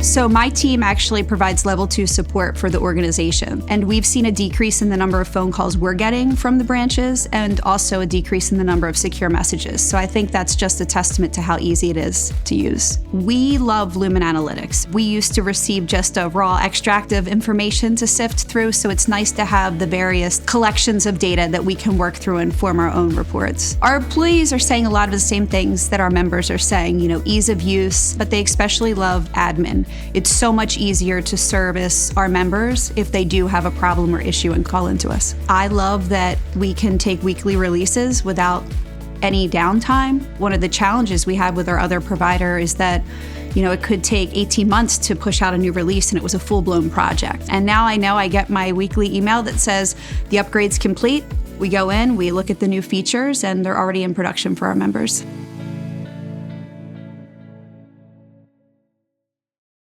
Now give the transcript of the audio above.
So my team actually provides level 2 support for the organization. And we've seen a decrease in the number of phone calls we're getting from the branches and also a decrease in the number of secure messages. So I think that's just a testament to how easy it is to use. We love Lumin Analytics. We used to receive just a raw extract of information to sift through, so it's nice to have the various collections of data that we can work through and form our own reports. Our employees are saying a lot of the same things that our members are saying, ease of use, but they especially love admin. It's so much easier to service our members if they do have a problem or issue and call into us. I love that we can take weekly releases without any downtime. One of the challenges we had with our other provider is that it could take 18 months to push out a new release, and it was a full-blown project. And now I know I get my weekly email that says the upgrade's complete. We go in, we look at the new features, and they're already in production for our members.